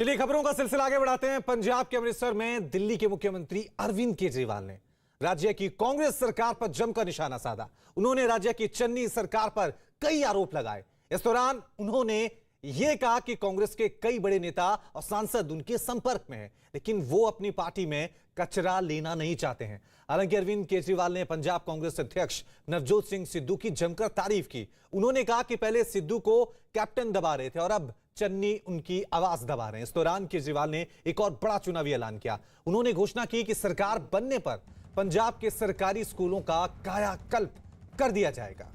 चलिए खबरों का सिलसिला आगे बढ़ाते हैं। पंजाब के अमृतसर में दिल्ली के मुख्यमंत्री अरविंद केजरीवाल ने राज्य की कांग्रेस सरकार पर जमकर निशाना साधा। उन्होंने राज्य की चन्नी सरकार पर कई आरोप लगाए। इस दौरान उन्होंने यह कहा कि कांग्रेस के कई बड़े नेता और सांसद उनके संपर्क में हैं, लेकिन वो अपनी पार्टी में कचरा लेना नहीं चाहते हैं। हालांकि अरविंद केजरीवाल ने पंजाब कांग्रेस अध्यक्ष नवजोत सिंह सिद्धू की जमकर तारीफ की। उन्होंने कहा कि पहले सिद्धू को कैप्टन दबा रहे थे और अब चन्नी उनकी आवाज दबा रहे हैं। इस दौरान केजरीवाल ने एक और बड़ा चुनावी ऐलान किया। उन्होंने घोषणा की कि सरकार बनने पर पंजाब के सरकारी स्कूलों का कायाकल्प कर दिया जाएगा।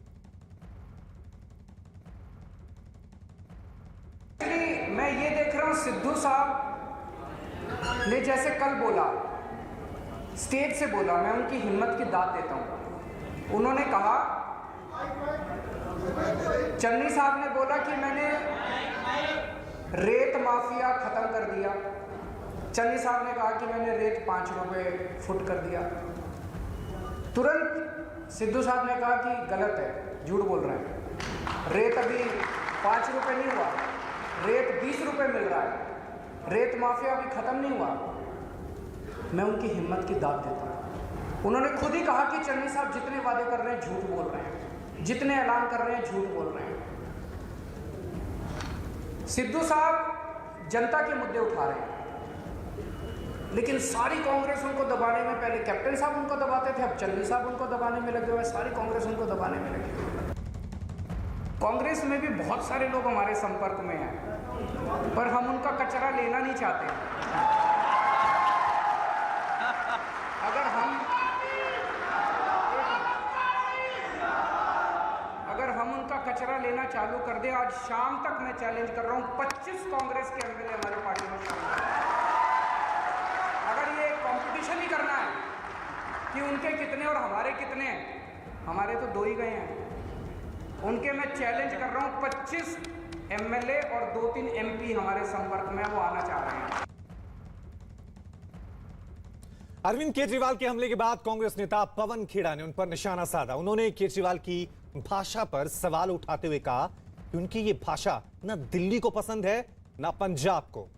मैं ये देख रहा हूं, सिद्धू साहब ने जैसे कल बोला, स्टेज से बोला, मैं उनकी हिम्मत की दाद देता हूं। उन्होंने कहा, चन्नी साहब ने बोला कि मैंने रेत माफिया खत्म कर दिया। चन्नी साहब ने कहा कि मैंने रेत 5 रुपए फुट कर दिया। तुरंत सिद्धू साहब ने कहा कि गलत है, झूठ बोल रहे हैं, रेत अभी 5 रुपए नहीं हुआ, रेत 20 रुपए मिल रहा है, रेत माफिया अभी खत्म नहीं हुआ। मैं उनकी हिम्मत की दाद देता हूं। उन्होंने खुद ही कहा कि चन्नी साहब जितने वादे कर रहे हैं झूठ बोल रहे हैं, जितने ऐलान कर रहे हैं झूठ बोल रहे हैं। सिद्धू साहब जनता के मुद्दे उठा रहे हैं, लेकिन सारी कांग्रेस उनको दबाने में, पहले कैप्टन साहब उनको दबाते थे, अब चन्नी साहब उनको दबाने में लगे हुए, सारी कांग्रेस उनको दबाने में लगी हुई है। कांग्रेस में भी बहुत सारे लोग हमारे संपर्क में हैं, पर हम उनका कचरा लेना नहीं चाहते। अगर हम उनका कचरा लेना चालू कर दे, आज शाम तक मैं चैलेंज कर रहा हूं, 25 कांग्रेस के एमएलए हमारी पार्टी में शामिल हैं। अगर ये कंपटीशन ही करना है कि उनके कितने और हमारे कितने, हमारे तो 2 ही गए हैं, उनके मैं चैलेंज कर रहा हूं, 25 एमएलए और 2-3 एमपी हमारे संपर्क में, वो आना चाह रहे हैं। अरविंद केजरीवाल के हमले के बाद कांग्रेस नेता पवन खेड़ा ने उन पर निशाना साधा। उन्होंने केजरीवाल की भाषा पर सवाल उठाते हुए कहा कि उनकी ये भाषा न दिल्ली को पसंद है न पंजाब को।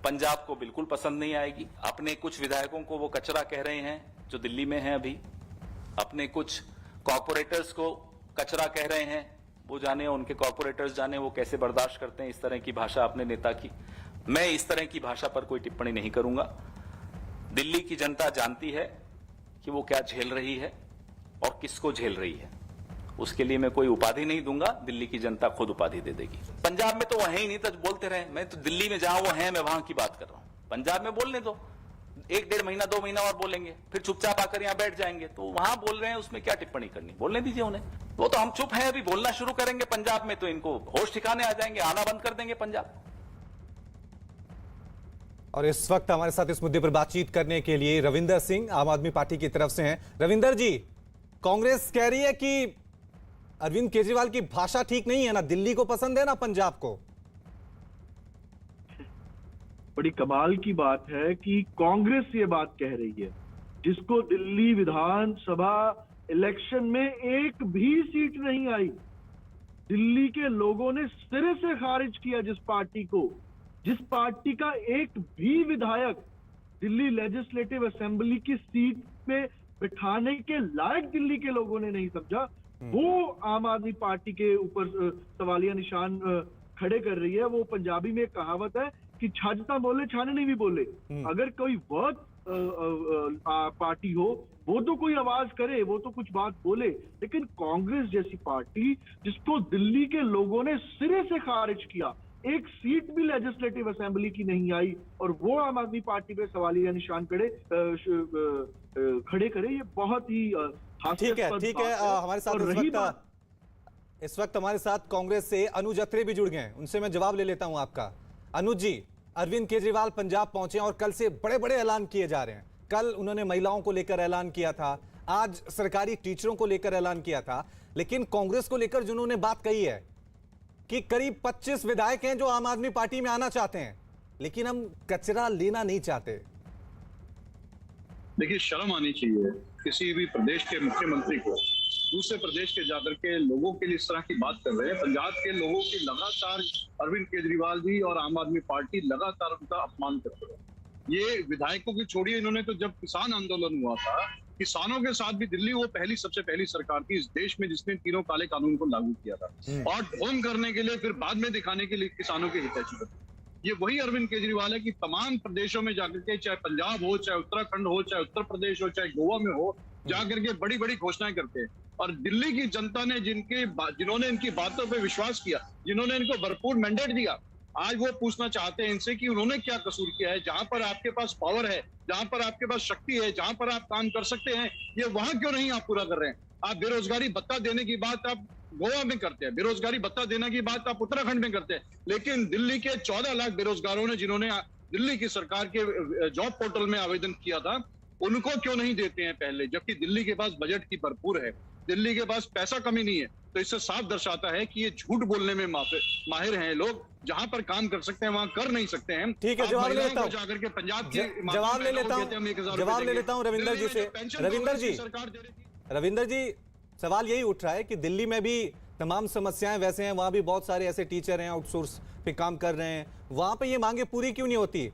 पंजाब को बिल्कुल पसंद नहीं आएगी। अपने कुछ विधायकों को वो कचरा कह रहे हैं जो दिल्ली में हैं अभी, अपने कुछ कॉर्पोरेटर्स को कचरा कह रहे हैं, वो जाने, उनके कॉर्पोरेटर्स जाने वो कैसे बर्दाश्त करते हैं इस तरह की भाषा अपने नेता की। मैं इस तरह की भाषा पर कोई टिप्पणी नहीं करूंगा। दिल्ली की जनता जानती है कि वो क्या झेल रही है और किसको झेल रही है। उसके लिए मैं कोई उपाधि नहीं दूंगा, दिल्ली की जनता खुद उपाधि दे देगी। पंजाब में तो वो है ही नहीं, तो बोलते रहे। मैं तो दिल्ली में जहां वो है, मैं वहां की बात कर रहा हूं। पंजाब में बोलने दो, 1-1.5 महीना 2 महीना और बोलेंगे, फिर चुपचाप आकर यहां बैठ जाएंगे। तो वहां बोल रहे हैं, उसमें क्या टिप्पणी करनी, बोलने दीजिए उन्हें। वो तो हम चुप हैं, अभी बोलना शुरू करेंगे पंजाब में तो इनको होश ठिकाने आ जाएंगे, आना बंद कर देंगे पंजाब। और इस वक्त हमारे साथ इस मुद्दे पर बातचीत करने के लिए रविंदर सिंह आम आदमी पार्टी की तरफ से हैं। रविंदर जी, कांग्रेस कह रही है कि अरविंद केजरीवाल की भाषा ठीक नहीं है, ना दिल्ली को पसंद है ना पंजाब को। बड़ी कमाल की बात है कि कांग्रेस ये बात कह रही है, जिसको दिल्ली विधानसभा इलेक्शन में एक भी सीट नहीं आई। दिल्ली के लोगों ने सिरे से खारिज किया जिस पार्टी का एक भी विधायक दिल्ली लेजिस्लेटिव असेंबली की सीट पे बिठाने के लायक दिल्ली के लोगों ने नहीं समझा, वो आम आदमी पार्टी के ऊपर सवालिया निशान खड़े कर रही है। वो पंजाबी में एक कहावत है कि छाजता बोले छाननी भी बोले। अगर कोई वर्क पार्टी हो, वो तो कोई आवाज करे, वो तो कुछ बात बोले, लेकिन कांग्रेस जैसी पार्टी जिसको दिल्ली के लोगों ने सिरे से खारिज किया, एक सीट भी लेजिस्लेटिव असेंबली की नहीं आई, और वो आम आदमी पार्टी पे सवालिया निशान खड़े करे, ये बहुत ही ठीक है। हमारे साथ इस वक्त हमारे साथ कांग्रेस से अनुज अत्रे भी जुड़ गए हैं, उनसे मैं जवाब ले लेता हूं आपका। अनुज जी, अरविंद केजरीवाल पंजाब पहुंचे और कल से बड़े बड़े ऐलान किए जा रहे हैं। कल उन्होंने महिलाओं को लेकर ऐलान किया था, आज सरकारी टीचरों को लेकर ऐलान किया था, लेकिन कांग्रेस को लेकर जिन्होंने बात कही है कि करीब 25 विधायक हैं जो आम आदमी पार्टी में आना चाहते हैं, लेकिन हम कचरा लेना नहीं चाहते। देखिए, शर्म आनी चाहिए किसी भी प्रदेश के मुख्यमंत्री को दूसरे प्रदेश के जाकर के लोगों के लिए इस तरह की बात कर रहे हैं। पंजाब के लोगों की लगातार अरविंद केजरीवाल जी और आम आदमी पार्टी लगातार उनका अपमान करते रहे। ये विधायकों की छोड़िए, इन्होंने तो जब किसान आंदोलन हुआ था, किसानों के साथ भी दिल्ली वो सबसे पहली सरकार थी इस देश में जिसने तीनों काले कानून को लागू किया था और ढोंग करने के लिए फिर बाद में दिखाने के लिए किसानों के हितैषी बने। ये वही अरविंद केजरीवाल है कि तमाम प्रदेशों में जाकर के, चाहे पंजाब हो, चाहे उत्तराखंड हो, चाहे उत्तर प्रदेश हो, चाहे गोवा में हो, जाकर के बड़ी बड़ी घोषणाएं करते हैं। और दिल्ली की जनता ने जिन्होंने इनकी बातों पे विश्वास किया, जिन्होंने इनको भरपूर मैंडेट दिया, आज वो पूछना चाहते हैं इनसे कि उन्होंने क्या कसूर किया है। जहां पर आपके पास पावर है, जहां पर आपके पास शक्ति है, जहां पर आप काम कर सकते हैं, ये वहां क्यों नहीं आप पूरा कर रहे हैं। आप बेरोजगारी भत्ता देने की बात आप गोवा में करते हैं, बेरोजगारी भत्ता देने की बात आप उत्तराखंड में करते हैं, लेकिन दिल्ली के 14 लाख बेरोजगारों ने जिन्होंने दिल्ली की सरकार के जॉब पोर्टल में आवेदन किया था, उनको क्यों नहीं देते हैं पहले, जबकि दिल्ली के पास बजट की भरपूर है, दिल्ली के पास पैसा कमी नहीं है। तो इससे साफ दर्शाता है कि ये झूठ बोलने में माहिर हैं लोग, जहां पर काम कर सकते हैं वहां कर नहीं सकते हैं। ठीक है, जवाब ले लेता हूं, जाकर के पंजाब की जवाब ले लेता हूं रविंदर जी से। रविंदर जी, सवाल यही उठ रहा है कि दिल्ली में भी तमाम समस्याएं वैसे हैं, वहां भी बहुत सारे ऐसे टीचर हैं आउटसोर्स पे काम कर रहे हैं, वहां पे ये मांगे पूरी क्यों नहीं होती?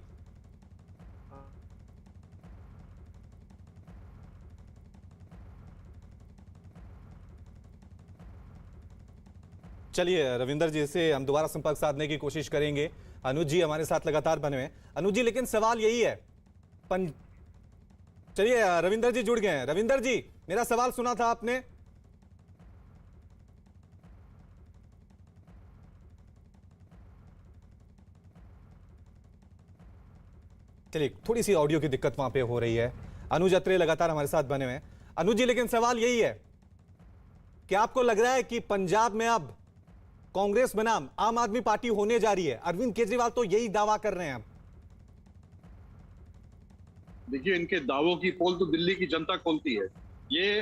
चलिए रविंदर जी से हम दोबारा संपर्क साधने की कोशिश करेंगे। अनुज जी हमारे साथ लगातार बने हुए हैं। अनुज जी, लेकिन सवाल यही है, चलिए रविंदर जी जुड़ गए हैं। रविंदर जी, मेरा सवाल सुना था आपने? चलिए, थोड़ी सी ऑडियो की दिक्कत वहां पे हो रही है। अनुज अत्रे लगातार हमारे साथ बने हुए हैं। अनुज जी, लेकिन सवाल यही है, क्या आपको लग रहा है कि पंजाब में अब कांग्रेस बनाम आम आदमी पार्टी होने जा रही है? अरविंद केजरीवाल तो यही दावा कर रहे हैं। अब देखिए, इनके दावों की पोल तो दिल्ली की जनता खोलती है। ये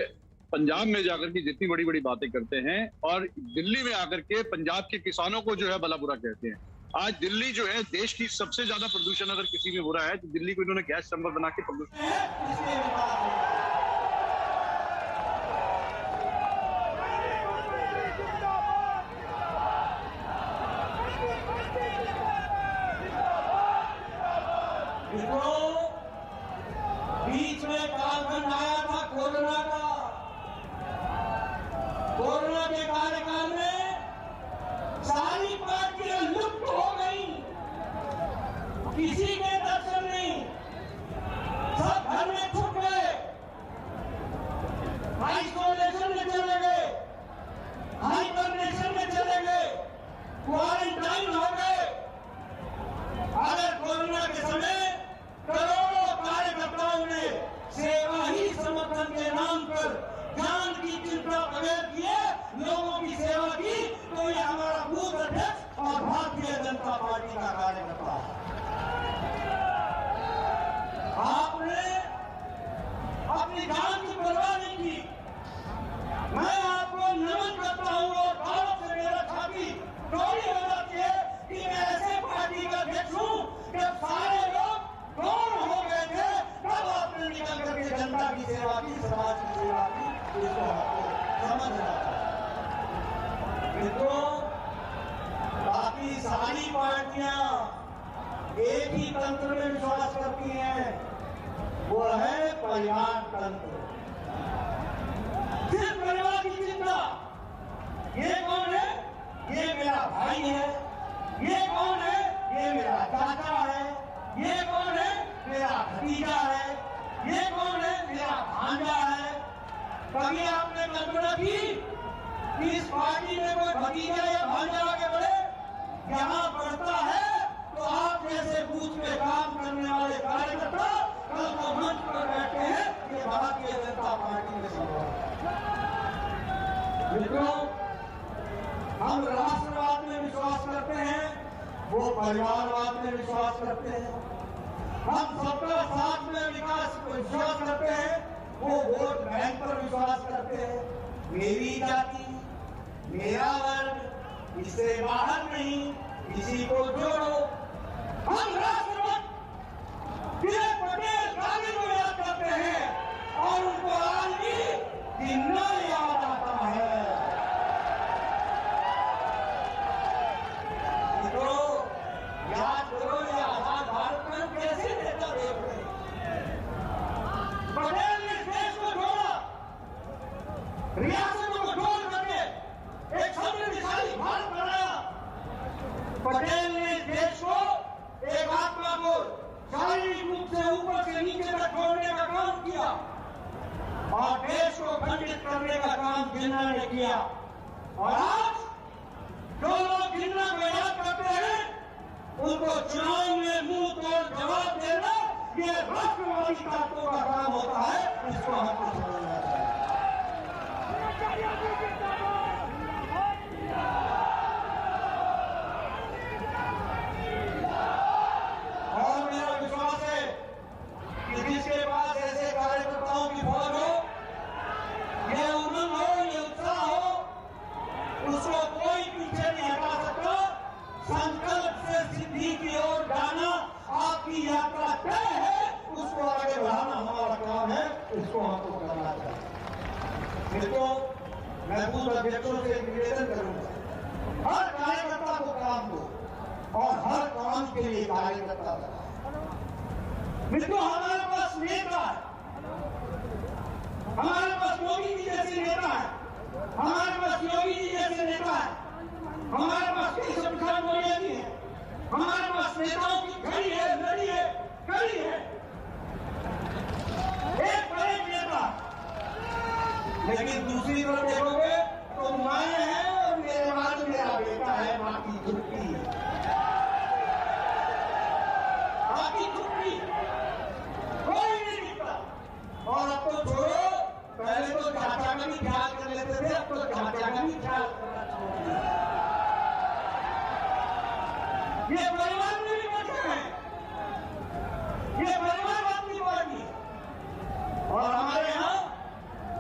पंजाब में जाकर के जितनी बड़ी बड़ी बातें करते हैं और दिल्ली में आकर के पंजाब के किसानों को जो है भला बुरा कहते हैं। आज दिल्ली जो है देश की सबसे ज्यादा प्रदूषण अगर किसी में हो रहा है तो दिल्ली को इन्होंने गैस चैम्बर बना के प्रदूषण। बीच में कालखंड आया था कोरोना का। कोरोना के कार्यकाल में सारी पार्टियां लुप्त हो गई, किसी के दर्शन नहीं, सब घर में छुप गए, आइसोलेशन में चले गए, हाइबरनेशन में चले गए, क्वारंटाइन हो गए। अगर कोरोना के समय करोड़ों कार्यकर्ताओं ने सेवा ही समर्थन के नाम पर जान की चिंता बगैर किए लोगों की सेवा की, तो ये हमारा बूथ अध्यक्ष और भारतीय जनता पार्टी का कार्यकर्ता है। आपने अपनी जान की परवाह नहीं की। मैं आपको नमन करता हूं और भारत से मेरा छाती चौड़ी हो जाती है कि मैं ऐसे पार्टी का अध्यक्ष हूं जब सारे लोग कौन हो गए थे, तब आपने निकल करके जनता की सेवा की, समाज की सेवा की, इसको आपको समझना चाहिए। मित्रों, बाकी सारी पार्टियां एक ही तंत्र में विश्वास करती हैं, वो है परिवार तंत्र। सिर्फ परिवार की चिंता। ये कौन है? ये मेरा भाई है। ये कौन है? ये मेरा चाचा है। ये कौन है? मेरा भतीजा है। ये कौन है? मेरा भांजा है। कभी आपने कल्पना की कि इस पार्टी में कोई भतीजा या भांजा आगे बढ़े? यहाँ बढ़ता है तो आप जैसे बूथ पे काम करने वाले कार्यकर्ता कल को मंच पर बैठे हैं, ये भारतीय जनता पार्टी में संभव है। मित्रों, हम राष्ट्रवाद में विश्वास करते हैं, वो परिवारवाद में विश्वास करते हैं। हम सबका साथ में विकास पर विश्वास करते हैं, वो वोट बैंक पर विश्वास करते हैं। मेरी जाति, मेरा वर्ग, इससे बाहर नहीं, किसी को जोड़ो। हम राष्ट्रवाद पटेल गांधी को याद करते हैं और उनको आज भी दिन याद आता इसको हमको समझना चाहिए। और मेरा विश्वास है कि जिसके पास ऐसे कार्यकर्ताओं की फौज हो, ये उमंग हो, ये उत्साह हो, उसको कोई पीछे नहीं हटा सकता। संकल्प से सिद्धि की ओर जाना आपकी यात्रा तय है, उसको आगे बढ़ाना हमारा काम है, इसको हमको करना चाहिए। इसको मैं बूथ अध्यक्षों से निवेदन करूंगा, हर कार्यकर्ता को काम दो और हर काम के लिए कार्यकर्ता बनाओ। मित्रों, हमारे पास नेता है, हमारे पास मोदी जी जैसे नेता है, हमारे पास योगी जी जैसे नेता है, हमारे पास कई संख्या मोदी जी है, हमारे पास नेताओं की घड़ी है, लड़ी है, कड़ी है, एक बड़े नेता। लेकिन दूसरी तरफ देखोगे तो मैं है और मेरे बाद मेरा बेटा है, बाकी छुट्टी है, बाकी छुट्टी कोई नहीं दिखता। और अब तो छोड़ो, पहले तो चाचा का भी ख्याल कर लेते थे, अब तो चाचा का भी ख्याल करना छोड़ दिया। ये परिवार में भी बचे हैं, ये परिवारवाद की पार्टी है। और हमारे यहाँ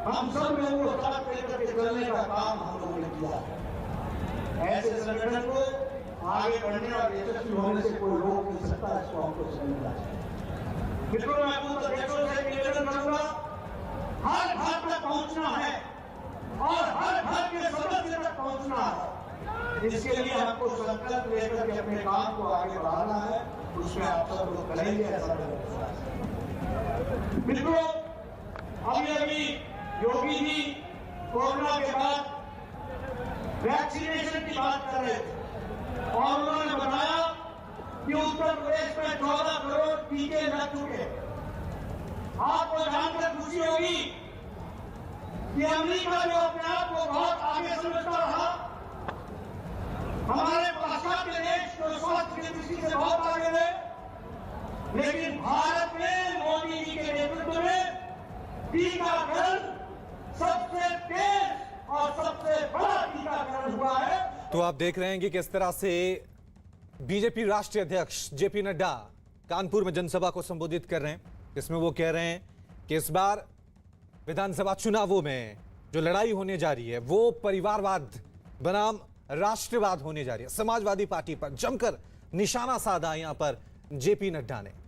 हम सब लोगों को साथ लेकर के चलने का काम हम लोगों ने किया है। ऐसे संगठन को आगे बढ़ने और यशस्वी होने से कोई रोक नहीं सकता, इसको हमको समझना चाहिए। मित्रों, मैं बूथ अध्यक्षों से निवेदन करूंगा, हर घर तक पहुंचना है और हर घर के सदस्य तक पहुंचना है। इसके लिए हमको संकल्प लेकर के अपने काम को आगे बढ़ाना है, उसमें आप सब लोग करेंगे, ऐसा मेरा विश्वास है। मित्रों, अभी योगी जी कोरोना के बाद वैक्सीनेशन की बात कर रहे थे और उन्होंने बताया कि उत्तर प्रदेश में 14 करोड़ टीके लग चुके। आपको जानकर खुशी होगी कि अमेरिका जो अपने आप को बहुत आगे समझता रहा, हमारे पाश्चात्य देश तो स्वास्थ्य की दृष्टि से बहुत आगे रहे, लेकिन भारत में मोदी जी के नेतृत्व में टीकाकरण सबसे तेज और सबसे बड़ा टीकाकरण हुआ है। तो आप देख रहे हैं कि किस तरह से बीजेपी राष्ट्रीय अध्यक्ष जेपी नड्डा कानपुर में जनसभा को संबोधित कर रहे हैं, जिसमें वो कह रहे हैं कि इस बार विधानसभा चुनावों में जो लड़ाई होने जा रही है वो परिवारवाद बनाम राष्ट्रवाद होने जा रही है। समाजवादी पार्टी पर जमकर निशाना साधा यहां पर जेपी नड्डा ने।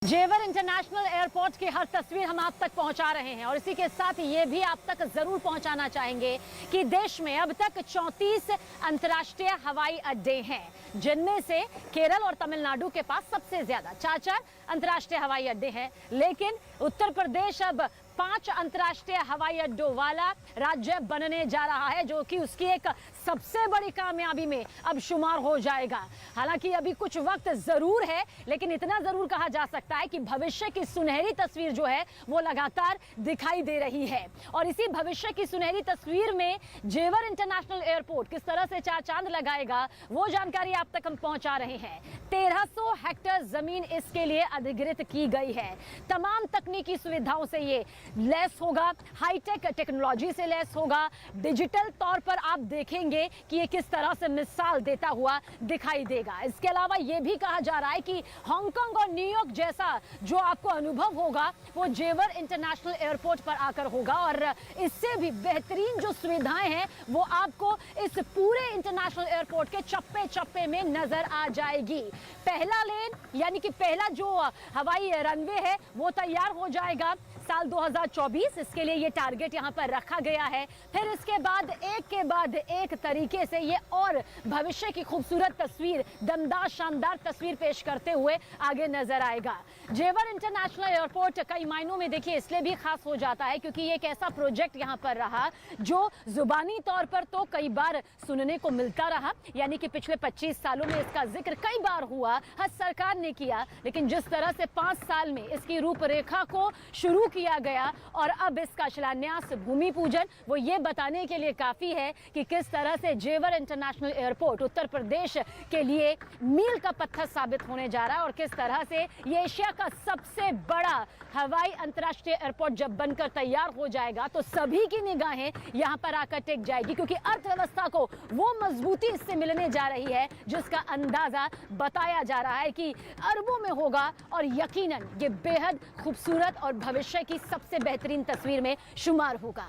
जेवर इंटरनेशनल एयरपोर्ट की हर तस्वीर हम आप तक पहुंचा रहे हैं और इसी के साथ ये भी आप तक जरूर पहुंचाना चाहेंगे कि देश में अब तक 34 अंतर्राष्ट्रीय हवाई अड्डे हैं, जिनमें से केरल और तमिलनाडु के पास सबसे ज्यादा 4 अंतर्राष्ट्रीय हवाई अड्डे हैं। लेकिन उत्तर प्रदेश अब 5 अंतर्राष्ट्रीय हवाई अड्डों वाला राज्य बनने जा रहा है, जो कि उसकी एक सबसे बड़ी कामयाबी में अब शुमार हो जाएगा। हालांकि अभी कुछ वक्त जरूर है, लेकिन इतना जरूर कहा जा सकता है कि भविष्य की सुनहरी तस्वीर जो है वो लगातार दिखाई दे रही है। और इसी भविष्य की सुनहरी तस्वीर में जेवर इंटरनेशनल एयरपोर्ट किस तरह से 4 चांद लगाएगा, वो जानकारी आप तक हम पहुंचा रहे हैं। 1300 हेक्टेयर जमीन इसके लिए अधिग्रहित की गई है। तमाम तकनीकी सुविधाओं से ये लैस होगा, हाईटेक टेक्नोलॉजी से लैस होगा। डिजिटल तौर पर आप देखेंगे कि ये किस तरह से मिसाल देता हुआ दिखाई देगा। इसके अलावा ये भी कहा जा रहा है कि हांगकांग और न्यूयॉर्क जैसा जो आपको अनुभव होगा वो जेवर इंटरनेशनल एयरपोर्ट पर आकर होगा और इससे भी बेहतरीन जो सुविधाएं हैं वो आपको इस पूरे इंटरनेशनल एयरपोर्ट के चप्पे चप्पे में नजर आ जाएगी। पहला लेन यानी कि पहला जो हवाई रनवे है वो तैयार हो जाएगा साल 2024। इसके लिए ये टारगेट यहाँ पर रखा गया है। फिर इसके बाद एक के बाद एक तरीके से ये और भविष्य की खूबसूरत तस्वीर, दमदार शानदार तस्वीर पेश करते हुए आगे नजर आएगा। जेवर इंटरनेशनल एयरपोर्ट कई मायनों में देखिए इसलिए भी खास हो जाता है क्योंकि ये एक ऐसा प्रोजेक्ट यहाँ पर रहा जो जुबानी तौर पर तो कई बार सुनने को मिलता रहा, यानी कि पिछले 25 सालों में इसका जिक्र कई बार हुआ, हर सरकार ने किया, लेकिन जिस तरह से 5 साल में इसकी रूपरेखा को शुरू किया किया गया और अब इसका शिलान्यास, भूमि पूजन वो ये बताने के लिए काफी है कि किस तरह से जेवर इंटरनेशनल एयरपोर्ट उत्तर प्रदेश के लिए मील का पत्थर साबित होने जा रहा है और किस तरह से ये एशिया का सबसे बड़ा हवाई अंतर्राष्ट्रीय एयरपोर्ट जब बनकर तैयार हो जाएगा तो सभी की निगाहें यहां पर आकर टिक जाएगी, क्योंकि अर्थव्यवस्था को वो मजबूती इससे मिलने जा रही है जिसका अंदाजा बताया जा रहा है कि अरबों में होगा और यकीनन ये बेहद खूबसूरत और भविष्य की सबसे बेहतरीन तस्वीर में शुमार होगा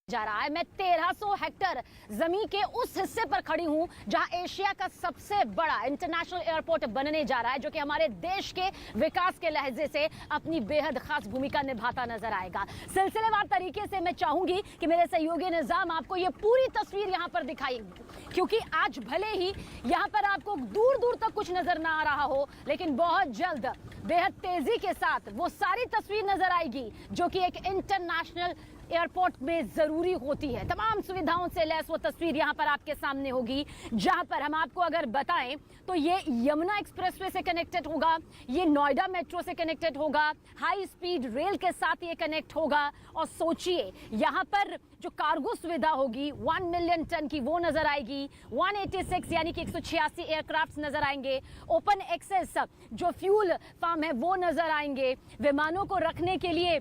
जा रहा है। मैं 1300 हेक्टेयर जमीन के उस हिस्से पर खड़ी हूं जहां एशिया का सबसे बड़ा इंटरनेशनल एयरपोर्ट बनने जा रहा है, जो कि हमारे देश के विकास के लहजे से अपनी बेहद खास भूमिका निभाता नजर आएगा। सिलसिलेवार तरीके से मैं चाहूंगी कि मेरे सहयोगी निजाम आपको ये पूरी तस्वीर यहां पर दिखाएंगे, क्योंकि आज भले ही यहां पर आपको दूर दूर तक कुछ नजर ना आ रहा हो, लेकिन बहुत जल्द बेहद तेजी के साथ वो सारी तस्वीर नजर आएगी जो कि एक इंटरनेशनल एयरपोर्ट में जरूरी होती है। तमाम सुविधाओं से लैस वो तस्वीर यहां पर आपके सामने होगी, जहां पर हम आपको अगर बताएं तो ये यमुना एक्सप्रेसवे से कनेक्टेड होगा, ये नोएडा मेट्रो से कनेक्टेड होगा, हाई स्पीड रेल के साथ ये कनेक्ट होगा। और सोचिए यहां पर जो कार्गो सुविधा होगी 1 मिलियन टन की वो नजर आएगी, 186 यानी कि 186 एयरक्राफ्ट नजर आएंगे, ओपन एक्सेस जो फ्यूल फार्म है वो नजर आएंगे, विमानों को रखने के लिए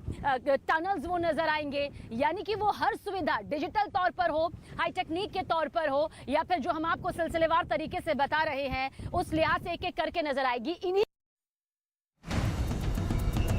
टनल्स वो नजर आएंगे, यानी कि वो हर सुविधा डिजिटल तौर पर हो, हाई टेक्निक के तौर पर हो, या फिर जो हम आपको सिलसिलेवार तरीके से बता रहे हैं उस लिहाज से एक एक करके नजर आएगी। इन्हीं